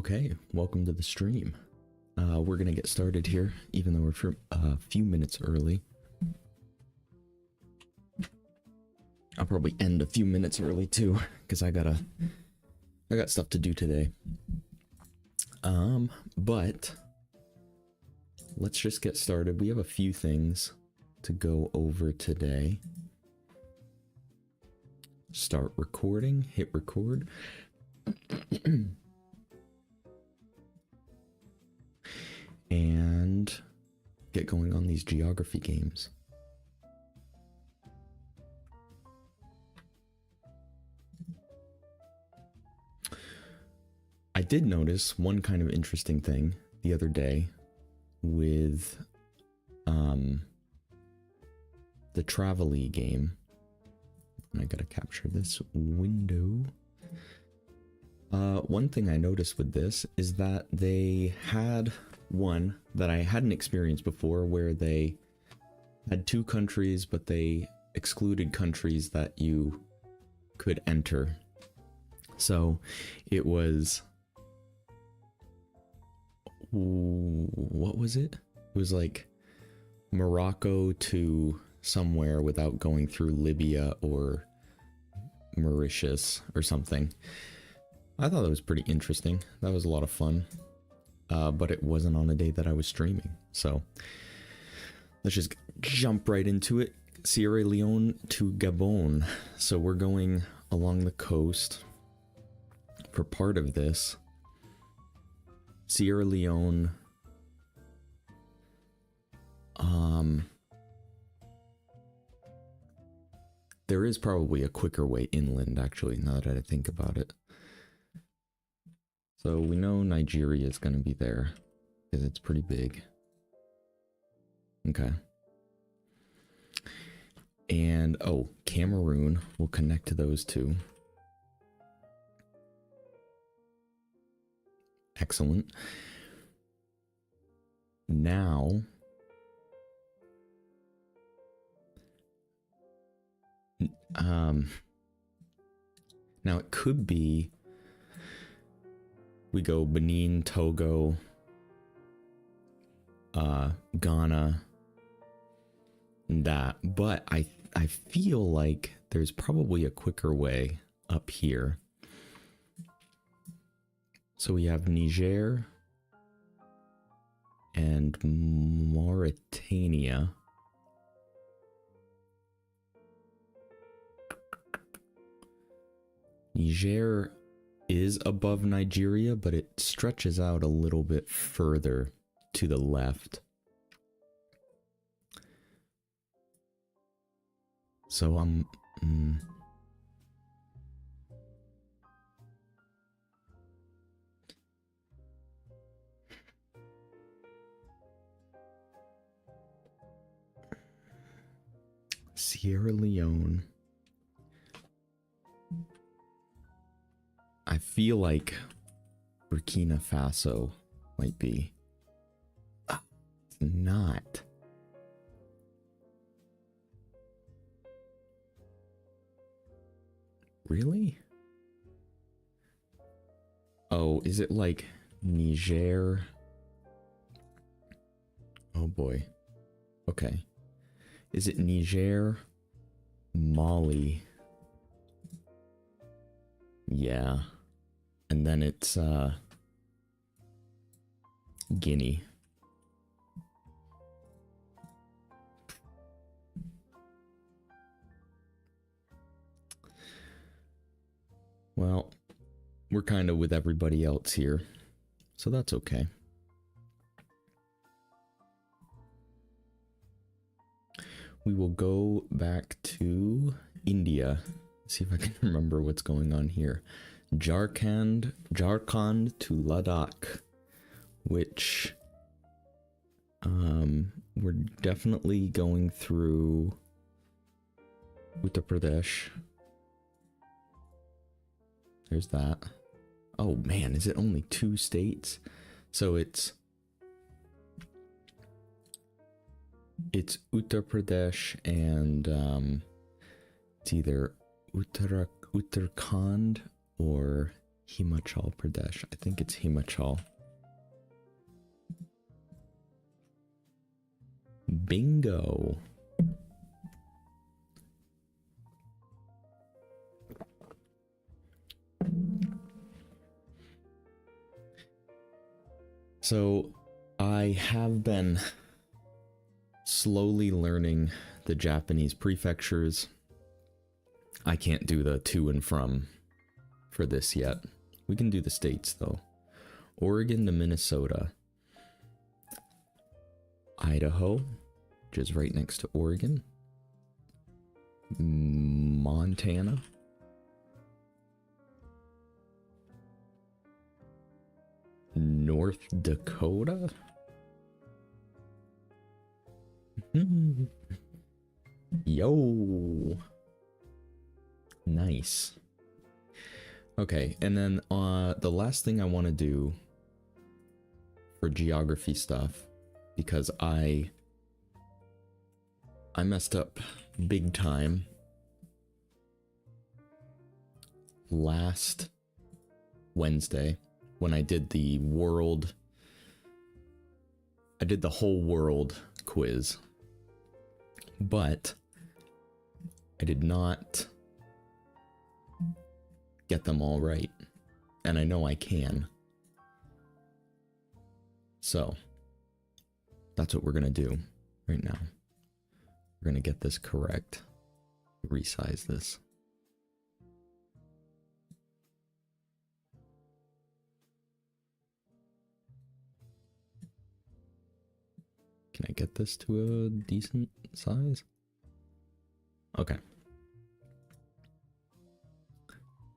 Okay, welcome to the stream. We're gonna get started here, even though we're a few minutes early. I'll probably end a few minutes early too, because I got stuff to do today. But let's just get started. We have a few things to go over today. Start recording, hit record. And get going on these geography games. I did notice one kind of interesting thing the other day with the Travel-y game. And I gotta capture this window. One thing I noticed with this is that they had one that I hadn't experienced before, where they had two countries, but they excluded countries that you could enter. So it was, what was it? It was like Morocco to somewhere without going through Libya or Mauritius or something. I thought that was pretty interesting. That was a lot of fun. But it wasn't on a day that I was streaming. So let's just jump right into it. Sierra Leone to Gabon. So we're going along the coast for part of this. Sierra Leone. There is probably a quicker way inland, actually, now that I think about it. So we know Nigeria is going to be there because it's pretty big. Okay. And, oh, Cameroon will connect to those two. Excellent. Now, now it could be we go Benin, Togo, Ghana, and that. But I feel like there's probably a quicker way up here. So we have Niger and Mauritania. Niger is above Nigeria, but it stretches out a little bit further to the left. So I'm Sierra Leone. I feel like Burkina Faso might be. It's not. Really? Oh, is it like Niger? Oh boy. Okay. Is it Niger? Mali? Yeah. And then it's Guinea. Well, we're kind of with everybody else here, so that's okay. We will go back to India. See if I can remember what's going on here. Jharkhand to Ladakh, which we're definitely going through Uttar Pradesh. There's that. Oh man, is it only 2 states? So it's Uttar Pradesh and it's either Uttarakhand or Himachal Pradesh. I think it's Himachal. Bingo. So I have been slowly learning the Japanese prefectures. I can't do the to and from for this yet. We can do the states though. Oregon to Minnesota. Idaho, which is right next to Oregon. Montana. North Dakota. Yo. Nice. Okay, and then the last thing I want to do for geography stuff, because I messed up big time last Wednesday when I did the whole world quiz, but I did not get them all right, and I know I can. So that's what we're gonna do right now. We're gonna get this correct. Resize this. Can I get this to a decent size? Okay.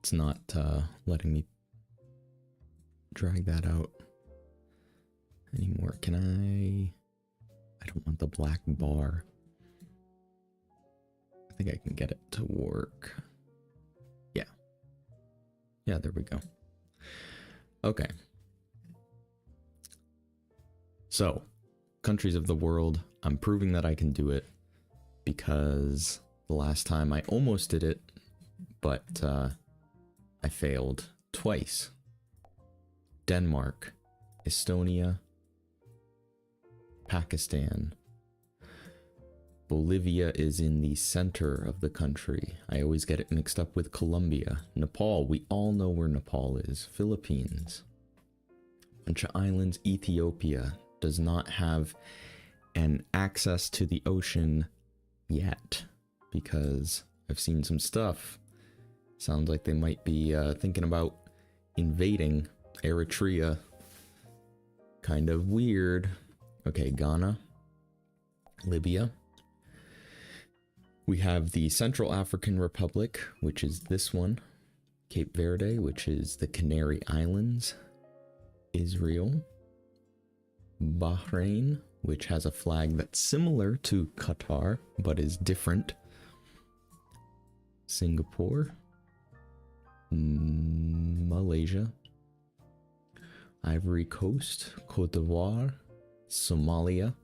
It's not letting me drag that out anymore. Can I don't want the black bar. I think I can get it to work. Yeah. Yeah, there we go. Okay. So, countries of the world. I'm proving that I can do it because the last time I almost did it, but I failed twice. Denmark, Estonia, Pakistan. Bolivia is in the center of the country. I always get it mixed up with Colombia. Nepal, we all know where Nepal is. Philippines. Bunch of islands. Ethiopia does not have an access to the ocean yet, because I've seen some stuff. Sounds like they might be thinking about invading Eritrea. Kind of weird. Okay, Ghana, Libya. We have the Central African Republic, which is this one. Cape Verde, which is the Canary Islands. Israel. Bahrain, which has a flag that's similar to Qatar, but is different. Singapore. Malaysia. Ivory Coast. Cote d'Ivoire. Somalia.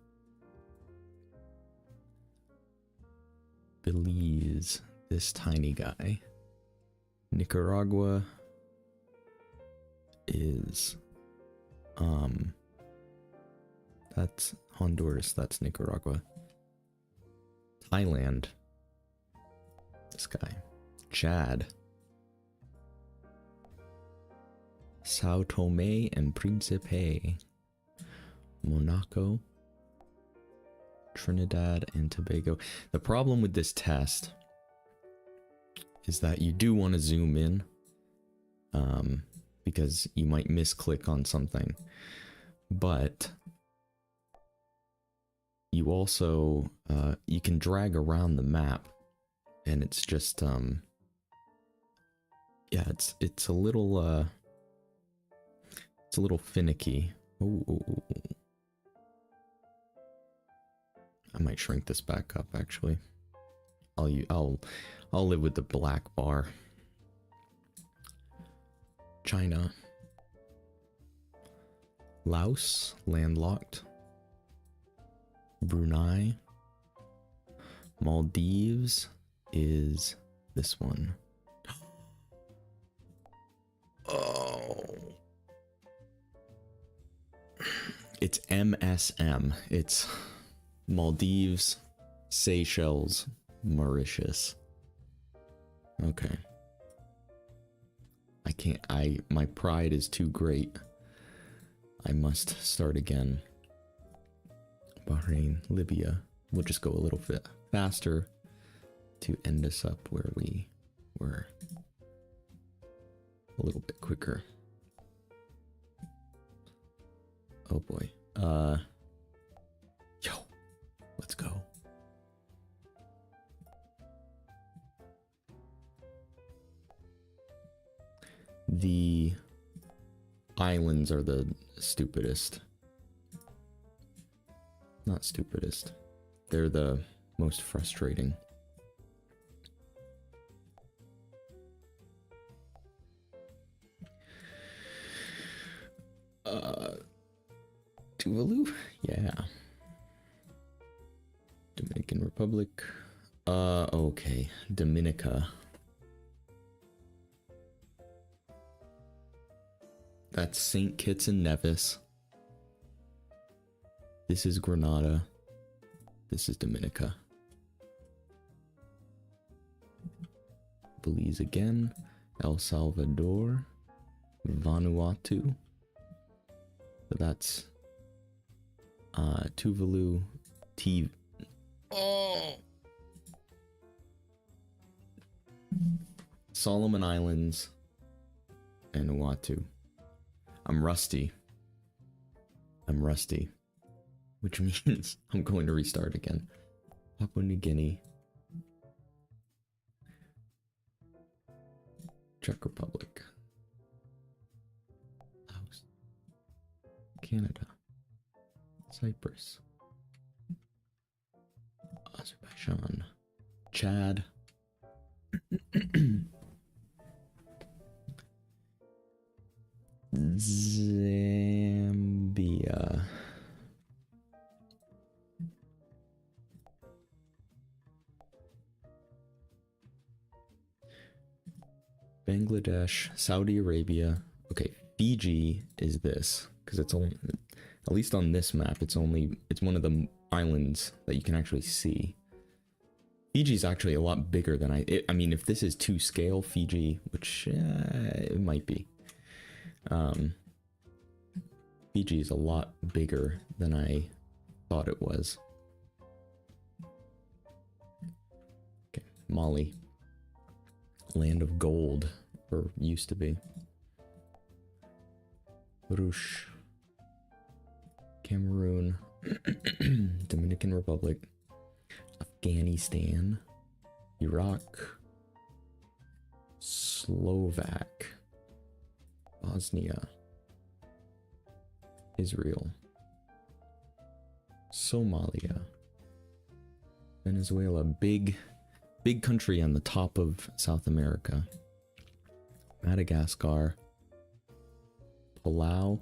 Belize, this tiny guy. Nicaragua is that's Honduras, that's Nicaragua. Thailand, this guy. Chad. Sao Tome and Principe. Monaco. Trinidad and Tobago. The problem with this test is that you do want to zoom in, because you might misclick on something, but you also you can drag around the map, and it's just yeah, it's a little finicky. Ooh. I might shrink this back up, actually. I'll live with the black bar. China. Laos, landlocked. Brunei. Maldives is this one. Oh. It's MSM. It's Maldives, Seychelles, Mauritius. Okay. I can't, my pride is too great. I must start again. Bahrain, Libya. We'll just go a little bit faster to end us up where we were. A little bit quicker. Oh boy. Yo, let's go. The islands are the stupidest. Not stupidest. They're the most frustrating. Tuvalu? Yeah. Dominican Republic. Okay. Dominica. That's St. Kitts and Nevis. This is Grenada. This is Dominica. Belize again. El Salvador. Vanuatu. So that's Tuvalu. Solomon Islands and Vanuatu. I'm rusty. Which means I'm going to restart again. Papua New Guinea. Czech Republic. Laos. Canada. Cyprus. Azerbaijan. Chad. Zambia. Bangladesh, Saudi Arabia. Okay, Fiji is this because it's only, at least on this map, it's one of the islands that you can actually see. Fiji's actually a lot bigger than I mean, if this is to scale, Fiji, which it might be. Fiji is a lot bigger than I thought it was. Okay, Mali. Land of gold, or used to be. Rush. Cameroon. Dominican Republic. Afghanistan. Iraq. Slovak. Bosnia. Israel. Somalia. Venezuela. Big country on the top of South America. Madagascar. Palau.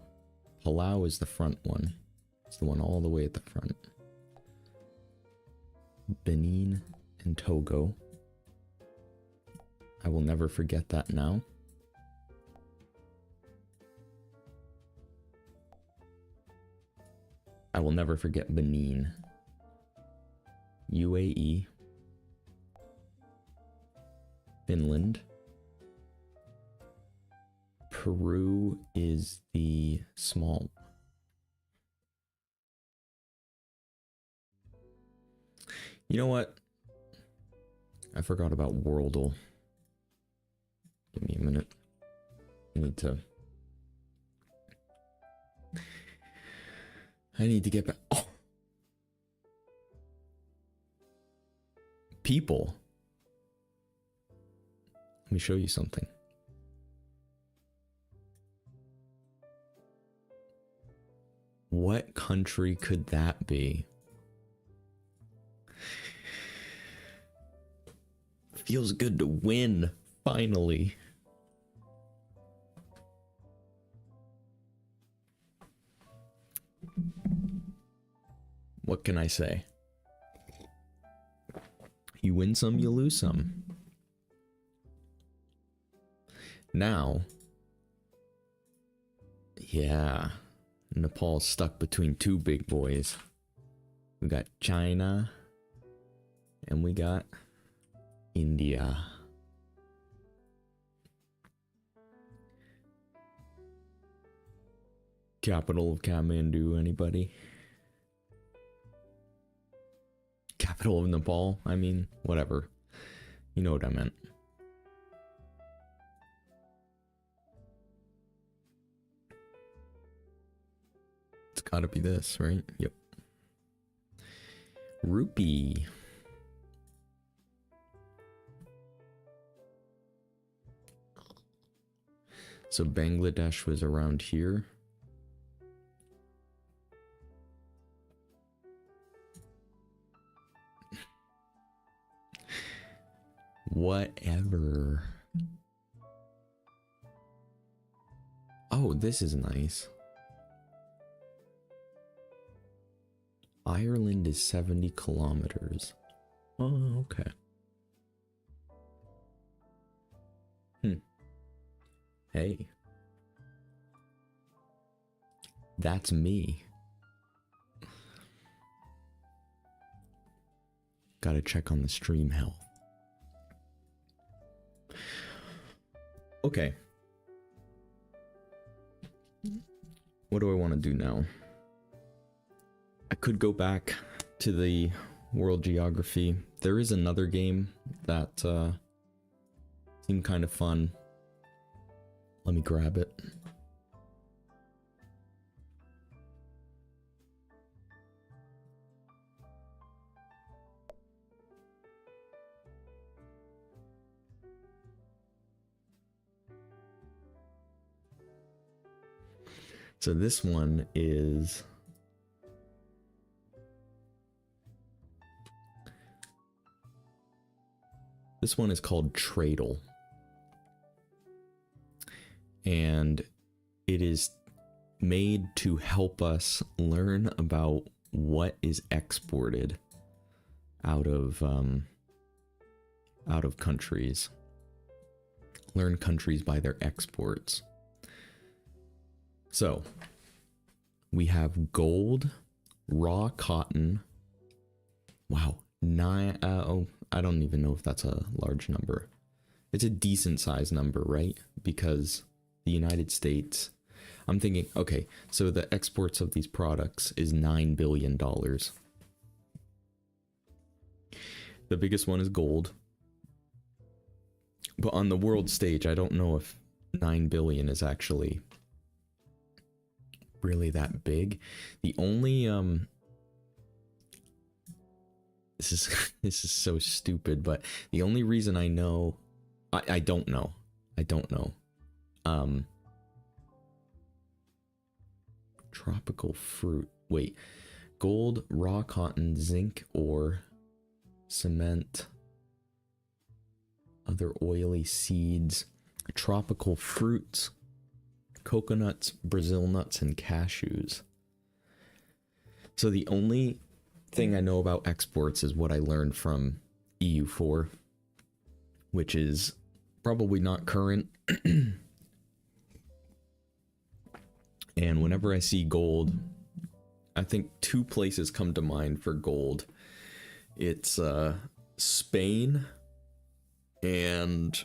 Palau is the front one. It's the one all the way at the front. Benin and Togo. I will never forget that now. I will never forget Benin. UAE. Finland. Peru is the small. You know what? I forgot about Worldle. Give me a minute. I need to get back. Oh. People. Let me show you something. What country could that be? Feels good to win, finally. What can I say? You win some, you lose some. Now, Yeah. Nepal's stuck between two big boys. We got China and we got India. Capital of Kathmandu, anybody? Capital of Nepal? I mean, whatever. You know what I meant. It's gotta be this, right? Yep. Rupee. So Bangladesh was around here. Whatever. Oh, this is nice. Ireland is 70 kilometers. Oh, okay. Hey. That's me. Gotta check on the stream health. Okay. What do I want to do now? I could go back to the world geography. There is another game that seemed kind of fun. Let me grab it. So this one is called Tradle. And it is made to help us learn about what is exported out of countries. Learn countries by their exports. So, we have gold, raw cotton. Wow, I don't even know if that's a large number. It's a decent size number, right? Because the United States, I'm thinking, okay, so the exports of these products is $9 billion. The biggest one is gold. But on the world stage, I don't know if 9 billion is actually really that big. The only this is so stupid, but the only reason I know I don't know tropical fruit, wait, gold, raw cotton, zinc ore, cement, other oily seeds, tropical fruits, coconuts, Brazil nuts, and cashews. So the only thing I know about exports is what I learned from EU4, which is probably not current. And whenever I see gold, I think two places come to mind for gold. It's Spain and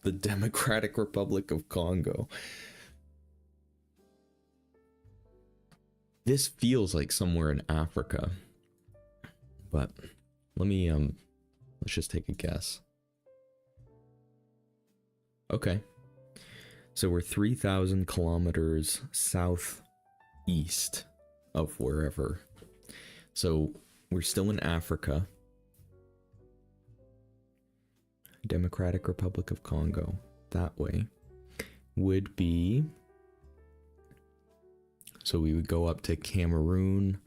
the Democratic Republic of Congo. This feels like somewhere in Africa, but let's just take a guess. Okay, so we're 3,000 kilometers southeast of wherever. So we're still in Africa. Democratic Republic of Congo, that way, would be, so we would go up to Cameroon,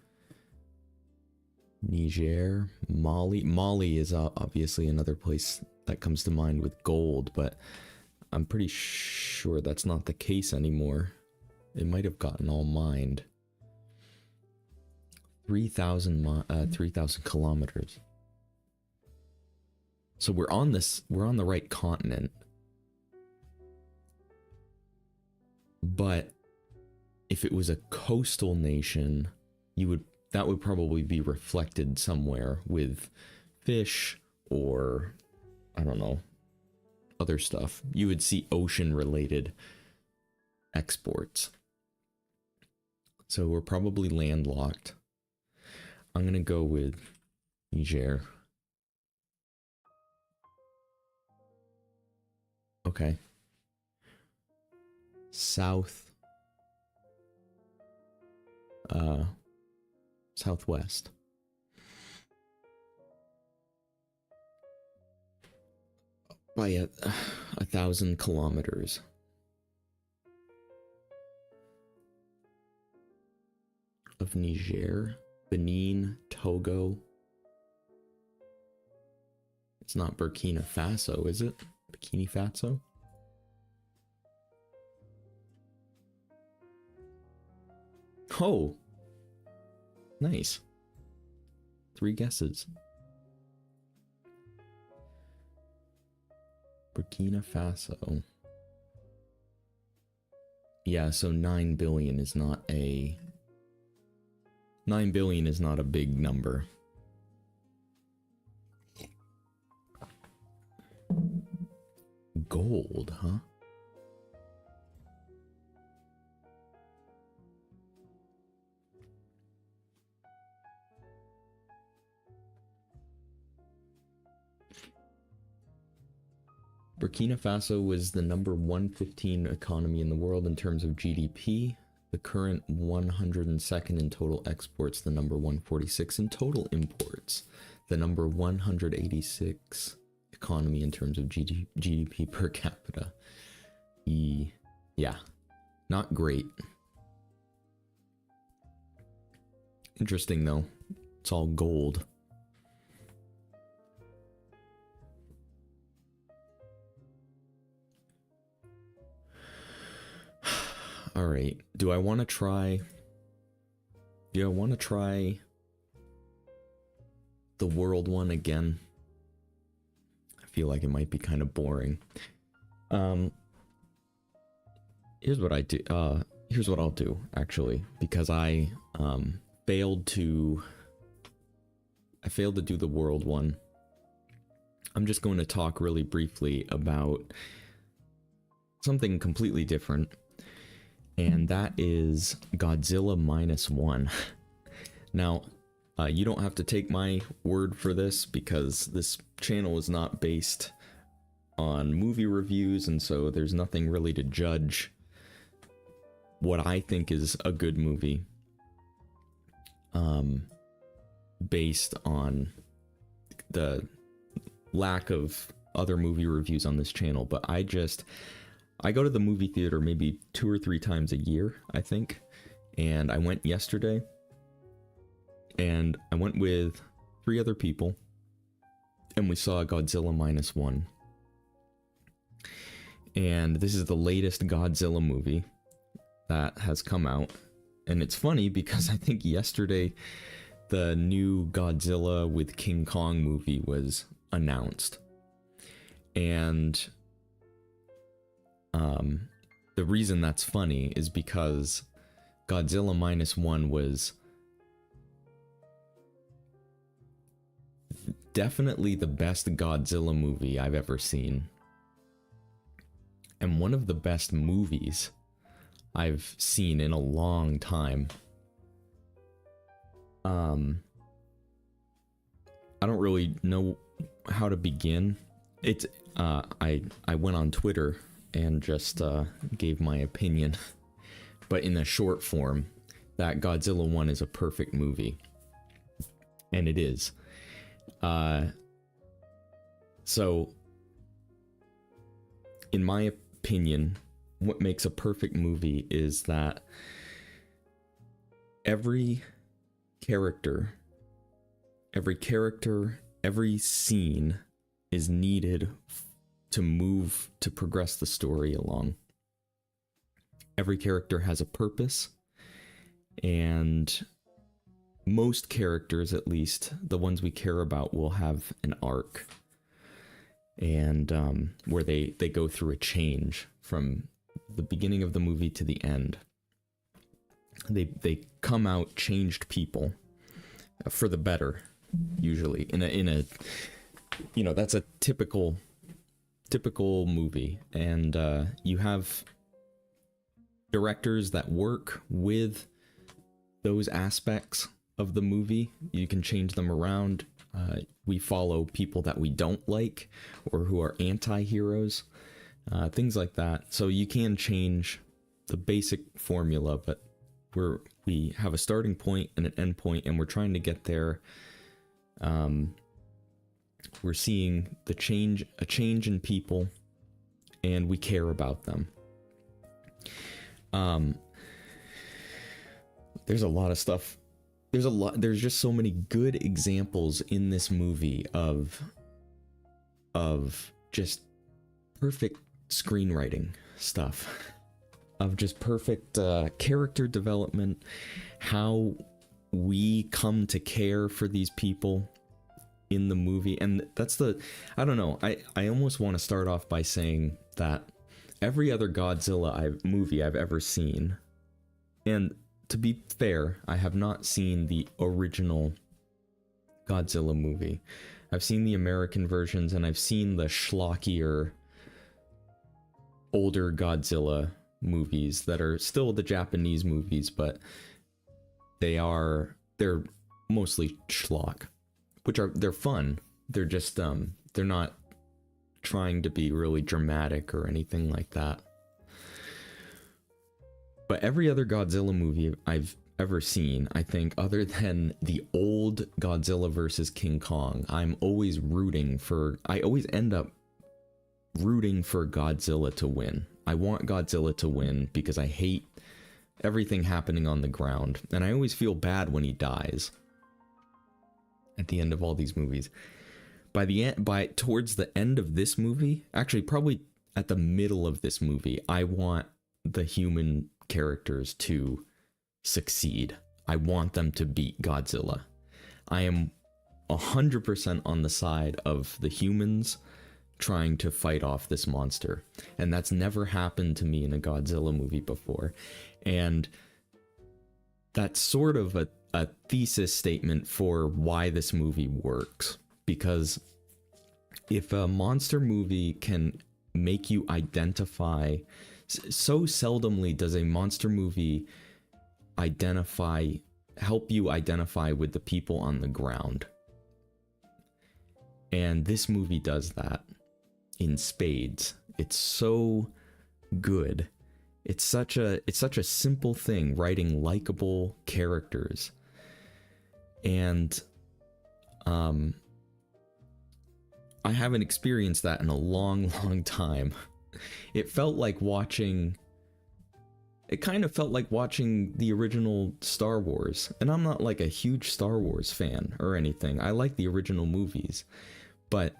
Niger, Mali. Mali is obviously another place that comes to mind with gold, but I'm pretty sure that's not the case anymore. It might have gotten all mined. 3,000 kilometers. So we're on the right continent. But if it was a coastal nation, that would probably be reflected somewhere with fish or, I don't know, other stuff. You would see ocean related exports. So we're probably landlocked. I'm gonna go with Niger. Okay. Southwest. By 1,000 kilometers. Of Niger, Benin, Togo. It's not Burkina Faso, is it? Burkina Faso? Oh, nice. 3 guesses. Burkina Faso. Yeah, so 9 billion is not a 9 billion is not a big number. Gold, huh? Burkina Faso was the number 115 economy in the world in terms of GDP. The current 102nd in total exports, the number 146 in total imports, the number 186 economy in terms of GDP per capita. Yeah, not great. Interesting though, it's all gold. All right, do I want to try the world one again? I feel like it might be kind of boring. Here's what I'll do actually, because I failed to do the world one. I'm just going to talk really briefly about something completely different. And that is Godzilla -1. Now, you don't have to take my word for this, because this channel is not based on movie reviews, and so there's nothing really to judge what I think is a good movie based on the lack of other movie reviews on this channel. But I go to the movie theater maybe 2 or 3 times a year, I think. And I went yesterday. And I went with 3 other people. And we saw Godzilla -1. And this is the latest Godzilla movie that has come out. And it's funny because I think yesterday the new Godzilla with King Kong movie was announced. And the reason that's funny is because Godzilla -1 was definitely the best Godzilla movie I've ever seen. And one of the best movies I've seen in a long time. I don't really know how to begin. It's I went on Twitter and just gave my opinion, but in a short form, that Godzilla 1 is a perfect movie, and it is. So, in my opinion, what makes a perfect movie is that every character, every scene is needed to progress the story along. Every character has a purpose, and most characters, at least the ones we care about, will have an arc, and where they go through a change from the beginning of the movie to the end, they come out changed people for the better, usually in a that's a typical movie. And you have directors that work with those aspects of the movie. You can change them around. We follow people that we don't like or who are anti-heroes, things like that. So you can change the basic formula, but we have a starting point and an end point, and we're trying to get there. We're seeing a change in people, and we care about them. There's a lot of stuff. There's just so many good examples in this movie of just perfect screenwriting stuff, of just perfect character development, how we come to care for these people in the movie. And that's I don't know, I almost want to start off by saying that every other Godzilla movie I've ever seen, and to be fair, I have not seen the original Godzilla movie. I've seen the American versions, and I've seen the schlockier, older Godzilla movies that are still the Japanese movies, but they're mostly schlock, they're fun. They're just they're not trying to be really dramatic or anything like that. But every other Godzilla movie I've ever seen, I think, other than the old Godzilla vs. King Kong, I always end up rooting for Godzilla to win. I want Godzilla to win because I hate everything happening on the ground, and I always feel bad when he dies at the end of all these movies. Towards the end of this movie, actually probably at the middle of this movie, I want the human characters to succeed. I want them to beat Godzilla. I am 100% on the side of the humans trying to fight off this monster, and that's never happened to me in a Godzilla movie before. And that's sort of a thesis statement for why this movie works, because if a monster movie can make you identify, so seldomly does a monster movie help you identify with the people on the ground, and this movie does that in spades. It's so good. It's such a simple thing, writing likable characters. And I haven't experienced that in a long time. It kind of felt like watching the original Star Wars. And I'm not like a huge Star Wars fan or anything. I like the original movies. But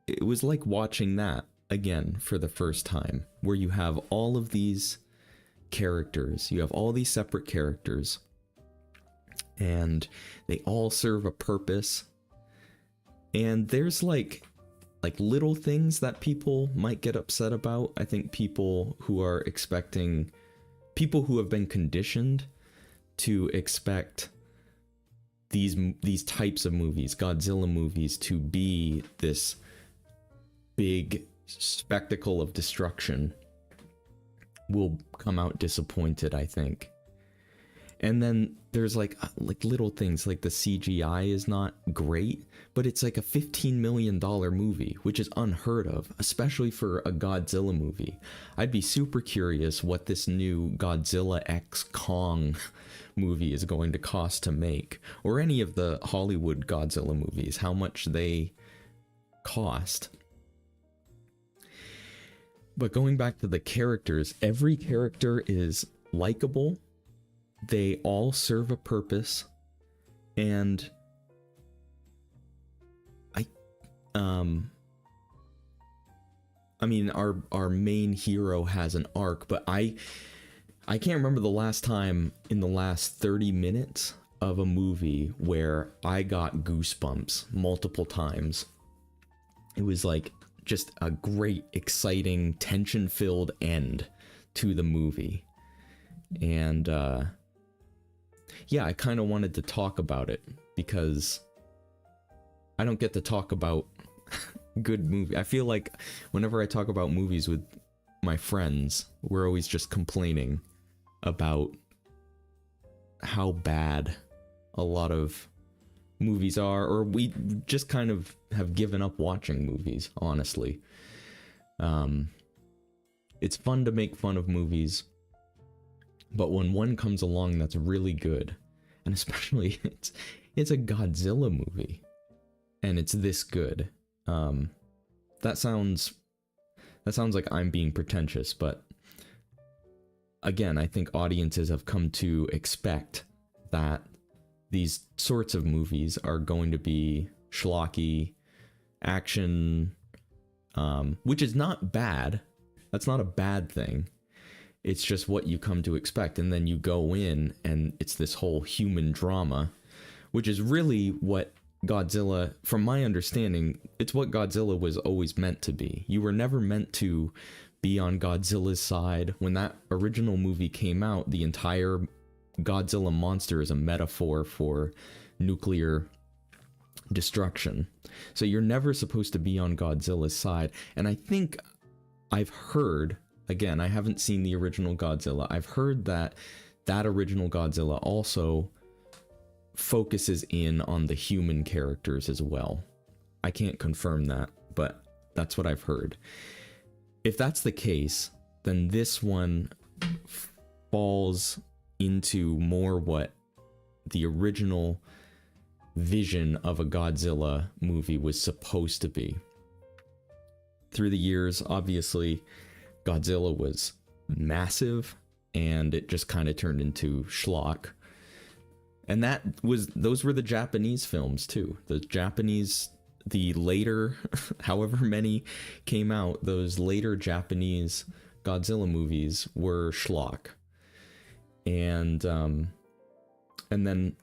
it was like watching that again for the first time, where you have all of these characters, you have all these separate characters, and they all serve a purpose. And there's like little things that people might get upset about. I think people who have been conditioned to expect these types of movies, Godzilla movies, to be this big spectacle of destruction, will come out disappointed, I think. And then there's like little things, like the CGI is not great, but it's like a $15 million movie, which is unheard of, especially for a Godzilla movie. I'd be super curious what this new Godzilla X Kong movie is going to cost to make, or any of the Hollywood Godzilla movies, how much they cost. But going back to the characters, every character is likable. They all serve a purpose, and I mean, our main hero has an arc, but I can't remember the last time in the last 30 minutes of a movie where I got goosebumps multiple times. It was like just a great, exciting, tension-filled end to the movie. And yeah, I kind of wanted to talk about it because I don't get to talk about good movie. I feel like whenever I talk about movies with my friends, we're always just complaining about how bad a lot of movies are, or we just kind of have given up watching movies, honestly. It's fun to make fun of movies, but when one comes along that's really good, and especially it's a Godzilla movie, and it's this good, that sounds like I'm being pretentious, but again, I think audiences have come to expect that these sorts of movies are going to be schlocky, action, which is not bad. That's not a bad thing. It's just what you come to expect, and then you go in and it's this whole human drama, which is really what Godzilla, from my understanding, it's what Godzilla was always meant to be. You were never meant to be on Godzilla's side. When that original movie came out, the entire Godzilla monster is a metaphor for nuclear destruction. So you're never supposed to be on Godzilla's side. And I think I've heard, again, I haven't seen the original Godzilla, I've heard that that original Godzilla also focuses in on the human characters as well. I can't confirm that, but that's what I've heard. If that's the case, then this one falls into more what the original vision of a Godzilla movie was supposed to be. Through the years, obviously, Godzilla was massive, and it just kind of turned into schlock. And those were the Japanese films too. The later, however many came out, those later Japanese Godzilla movies were schlock. And then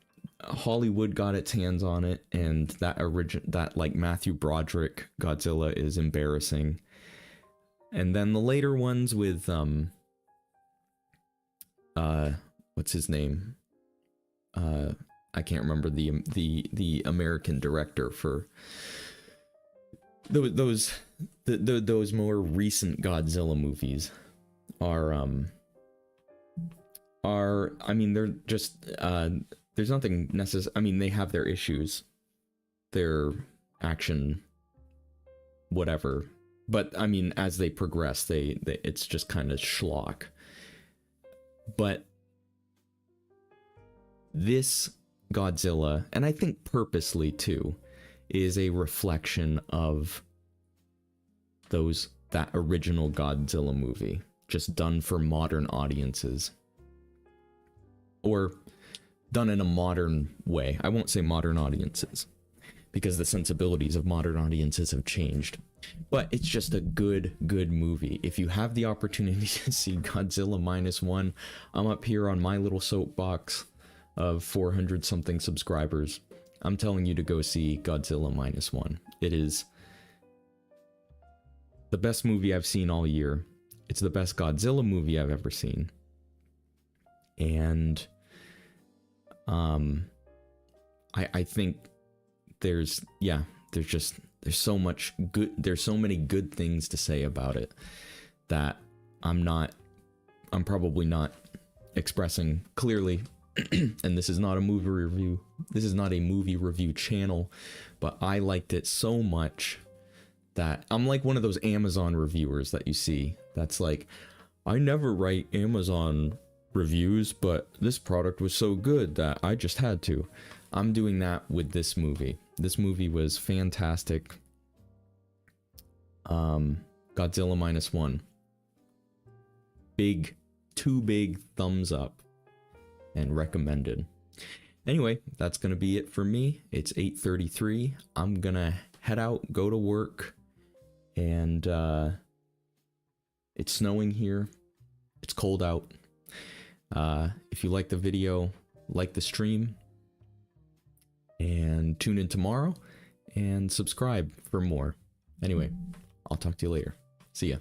Hollywood got its hands on it, and that like Matthew Broderick Godzilla is embarrassing. And then the later ones with what's his name? I can't remember the American director for those more recent Godzilla movies are I mean, they're just there's nothing necessary. I mean, they have their issues, their action, whatever. But I mean, as they progress, they it's just kind of schlock. But this Godzilla, and I think purposely too, is a reflection of that original Godzilla movie, just done for modern audiences. Or done in a modern way. I won't say modern audiences, because the sensibilities of modern audiences have changed. But it's just a good movie. If you have the opportunity to see Godzilla -1, I'm up here on my little soapbox of 400 something subscribers. I'm telling you to go see Godzilla -1. It is the best movie I've seen all year. It's the best Godzilla movie I've ever seen. And I think there's so much good, there's so many good things to say about it that I'm probably not expressing clearly. And this is not a movie review. This is not a movie review channel, but I liked it so much that I'm like one of those Amazon reviewers that you see. That's like, I never write Amazon reviews, but this product was so good that I just had to. I'm doing that with this movie. This movie was fantastic. Godzilla -1. Two big thumbs up and recommended. Anyway, that's gonna be it for me. It's 8:33. I'm gonna head out, go to work, and it's snowing here. It's cold out. If you like the video, like the stream, and tune in tomorrow and subscribe for more. Anyway, I'll talk to you later. See ya.